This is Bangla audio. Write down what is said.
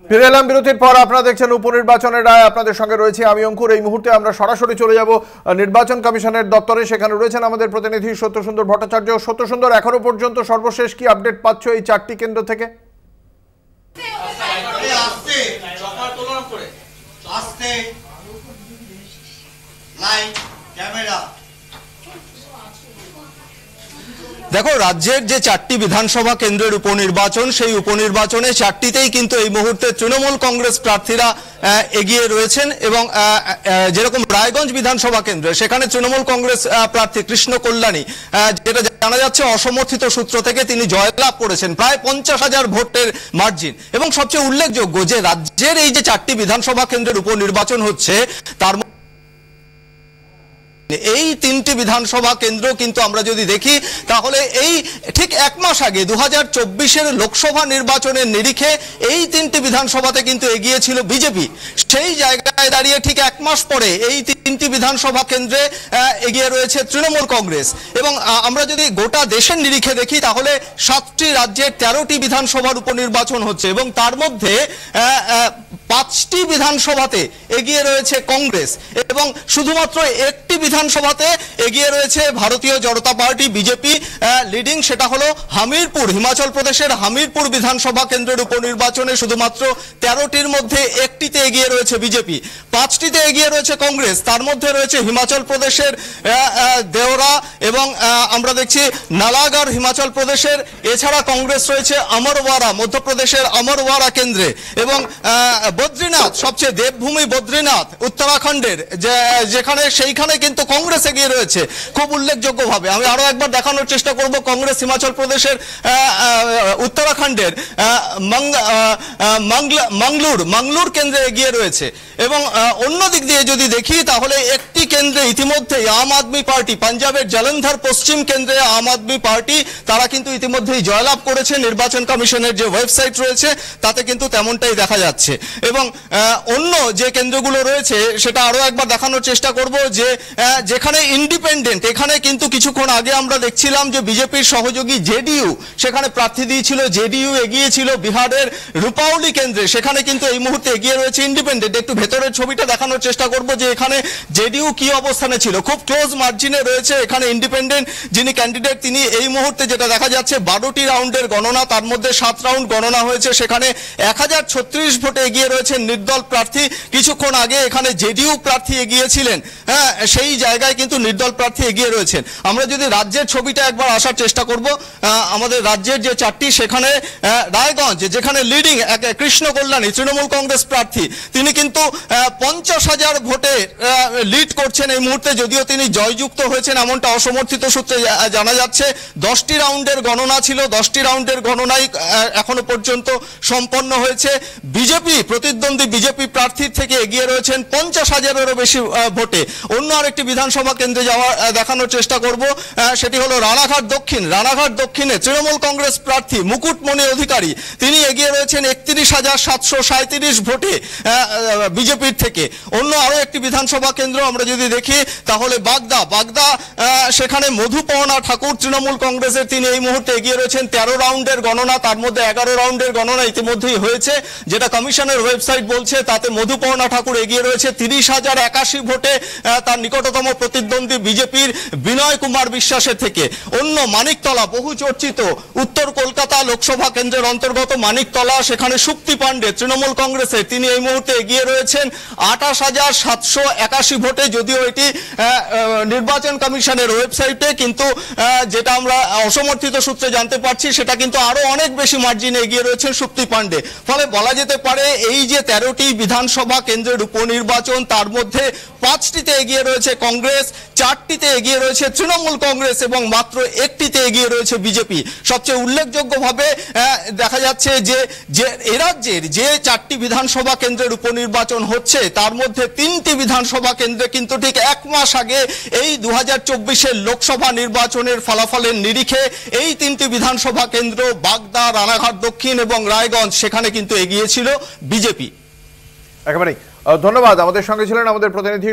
ফিরে এলাম বিরতির পর। আপনারা দেখছেন উপনির্বাচনের রায়, আপনাদের সঙ্গে রয়েছে আমি অঙ্কুর। এই মুহূর্তে আমরা সরাসরি চলে যাব নির্বাচন কমিশনের দপ্তরে। সেখানে রয়েছেন আমাদের প্রতিনিধি সত্যসুন্দর ভট্টাচার্য। সত্যসুন্দর, এখনো পর্যন্ত সর্বশেষ কি আপডেট পাচ্ছ এই 4টি কেন্দ্র থেকে? দেখো, রাজ্যের যে 4টি বিধানসভা কেন্দ্রের উপনির্বাচন, সেই উপনির্বাচনে 4টিতেই কিন্তু এই মুহূর্তে তৃণমূল কংগ্রেস প্রার্থীরা এগিয়ে রয়েছেন। এবং যেরকম রায়গঞ্জ বিধানসভা কেন্দ্রে, সেখানে তৃণমূল কংগ্রেস প্রার্থী কৃষ্ণ কল্যাণী, যেটা জানা যাচ্ছে অসমর্থিত সূত্র থেকে, তিনি জয়লাভ করেছেন প্রায় 50,000 ভোটের মার্জিন। এবং সবচেয়ে উল্লেখযোগ্য যে রাজ্যের এই যে 4টি বিধানসভা কেন্দ্রের উপনির্বাচন হচ্ছে, তার এই 3টি বিধানসভা কেন্দ্র কিন্তু আমরা যদি দেখি, তাহলে এই ঠিক এক মাস আগে 2024-এর লোকসভা নির্বাচনের নিরিখে এই 3টি বিধানসভাতে কিন্তু এগিয়েছিল বিজেপি। সেই জায়গায় দাঁড়িয়ে ঠিক এক মাস পরে এই 3টি বিধানসভা কেন্দ্রে এগিয়ে রয়েছে তৃণমূল কংগ্রেস। এবং আমরা যদি গোটা দেশের নিরিখে দেখি, তাহলে 7টি রাজ্যের 13টি বিধানসভার উপনির্বাচন হচ্ছে, এবং তার মধ্যে 5টি বিধানসভাতে এগিয়ে রয়েছে কংগ্রেস, এবং শুধুমাত্র একটি বিধানসভাতে এগিয়ে রয়েছে ভারতীয় জনতা পার্টি বিজেপি লিডিং। সেটা হলো হামিরপুর, হিমাচল প্রদেশের হামিরপুর বিধানসভা কেন্দ্রের উপনির্বাচনে শুধুমাত্র 13টির মধ্যে একটিতে এগিয়ে রয়েছে বিজেপি, 5টিতে এগিয়ে রয়েছে কংগ্রেস। তার মধ্যে রয়েছে হিমাচল প্রদেশের দেওরা, এবং আমরা দেখছি নালাগড় হিমাচল প্রদেশের। এছাড়া কংগ্রেস রয়েছে আমরওয়ারা, মধ্যপ্রদেশের আমরওয়ারা কেন্দ্রে, এবং বদ্রীনাথ, সবচেয়ে দেবভূমি বদ্রীনাথ উত্তরাখণ্ডের, যেখানে সেইখানে কিন্তু কংগ্রেস এগিয়ে রয়েছে খুব উল্লেখযোগ্যভাবে। আমি আরো একবার দেখানোর চেষ্টা করব, কংগ্রেস হিমাচল প্রদেশের উত্তরাখণ্ডের মাংলুর কেন্দ্রে এগিয়ে রয়েছে। এবং অন্য দিক দিয়ে যদি দেখি, তাহলে একটি কেন্দ্রে ইতিমধ্যেই আম আদমি পার্টি, পাঞ্জাবের জলন্ধর পশ্চিম কেন্দ্রে আম আদমি পার্টি, তারা কিন্তু ইতিমধ্যেই জয়লাভ করেছে। নির্বাচন কমিশনের যে ওয়েবসাইট রয়েছে তাতে কিন্তু তেমনটাই দেখা যাচ্ছে। এবং অন্য যে কেন্দ্রগুলো রয়েছে সেটা আরো একবার দেখানোর চেষ্টা করব, যে যেখানে ইন্ডিপেন্ডেন্ট, এখানে কিন্তু কিছুক্ষণ আগে আমরা দেখছিলাম যে বিজেপির সহযোগী জেডিইউ সেখানে প্রার্থী দিয়েছিল, জেডিইউ এগিয়েছিল বিহারের রূপাউলি কেন্দ্রে, সেখানে কিন্তু এই মুহূর্তে এগিয়ে রয়েছে ইন্ডিপেন্ডেন্ট। একটু ভেতরের ছবিটা দেখানোর চেষ্টা করব, যে এখানে জেডিইউ কি অবস্থানে ছিল, খুব ক্লোজ মার্জিনে রয়েছে। এখানে ইন্ডিপেন্ডেন্ট যিনি ক্যান্ডিডেট, তিনি এই মুহূর্তে যেটা দেখা যাচ্ছে 12টি রাউন্ডের গণনা, তার মধ্যে 7 রাউন্ড গণনা হয়েছে, সেখানে 1036 ভোটে এগিয়ে রয়েছেন নির্দল প্রার্থী। কিছুক্ষণ আগে এখানে জেডিইউ প্রার্থী এগিয়েছিলেন, হ্যাঁ, সেই জায়গায় কিন্তু নির্দল প্রার্থী এগিয়ে রয়েছেন। আমরা যদি রাজ্যের ছবিটা একবার আসার চেষ্টা করব, আমাদের রাজ্যের যে 4টি, সেখানে রায়গঞ্জ, যেখানে লিডিং কৃষ্ণ কল্যাণী তৃণমূল কংগ্রেস প্রার্থী, তিনি কিন্তু 50,000 ভোটে লিড করছেন এই মুহূর্তে, যদিও তিনি জয়যুক্ত হয়েছেন এমনটা অসমর্থিত সূত্রে জানা যাচ্ছে। 10টি রাউন্ডের গণনা ছিল, 10টি রাউন্ডের গণনাই এখনো পর্যন্ত সম্পন্ন হয়েছে। বিজেপি প্রতিদ্বন্দ্বী বিজেপি প্রার্থীর থেকে এগিয়ে রয়েছেন 50,000-এরও বেশি ভোটে। অন্য আরেকটি বিধানসভা কেন্দ্রে দেখানোর চেষ্টা করব, সেটি হলো রানাঘাট দক্ষিণ। রানাঘাট দক্ষিণে তৃণমূল কংগ্রেস প্রার্থী মুকুটমণি অধিকারী, তিনি এগিয়ে রয়েছেন 31,737 ভোটে বিজেপির থেকে। অন্য আরো একটি বিধানসভা কেন্দ্র আমরা যদি দেখি, তাহলে বাগদা, সেখানে মধুপর্ণা ঠাকুর তৃণমূল কংগ্রেসের, তিনি এই মুহূর্তে এগিয়ে রয়েছেন 13 রাউন্ডের গণনা, তার মধ্যে 11 রাউন্ডের গণনা ইতিমধ্যেই হয়েছে। যেটা কমিশনের ওয়েবসাইট বলছে, তাতে মধুপর্ণা ঠাকুর এগিয়ে রয়েছে 30,081 ভোটে তার নিকটতম প্রতিদ্বন্দ্বী বিজেপির বিনয় কুমার বিশ্বাসের থেকে। অন্য মানিকতলা, বহু চর্চিত উত্তর কলকাতা লোকসভা কেন্দ্রের অন্তর্গত মানিকতলা, সেখানে সুপ্তি পান্ডে তৃণমূল কংগ্রেসের, তিনি এই মুহূর্তে এগিয়ে রয়েছেন 28,781 ভোটে, যদিও এটি নির্বাচন কমিশনের ওয়েবসাইটে, কিন্তু যেটা আমরা অসমর্থিত সূত্রে জানতে পারছি, সেটা কিন্তু আরো অনেক বেশি মার্জিনে এগিয়ে রয়েছেন সুপ্তি পান্ডে। ফলে বলা যেতে পারে, এই যে 13টি বিধানসভা কেন্দ্রের উপনির্বাচন, তার মধ্যে 5টিতে এগিয়ে রয়েছে কংগ্রেস, 4টিতে এগিয়ে রয়েছে তৃণমূল কংগ্রেস, এবং মাত্র একটিতে এগিয়ে রয়েছে বিজেপি। সবচেয়ে উল্লেখযোগ্যভাবে দেখা যাচ্ছে যে এ রাজ্যের যে 4টি বিধানসভা কেন্দ্রের উপনির্বাচন হচ্ছে, তার মধ্যে 3টি বিধানসভা কেন্দ্রে কিন্তু ঠিক এক মাস আগে এই 2024-এর লোকসভা নির্বাচনের ফলাফলের নিরিখে এই 3টি বিধানসভা কেন্দ্র, বাগদা, রানাঘাট দক্ষিণ এবং রায়গঞ্জ, সেখানে কিন্তু এগিয়েছিল বিজেপি। একেবারেই ধন্যবাদ। আমাদের সঙ্গে ছিলেন আমাদের প্রতিনিধি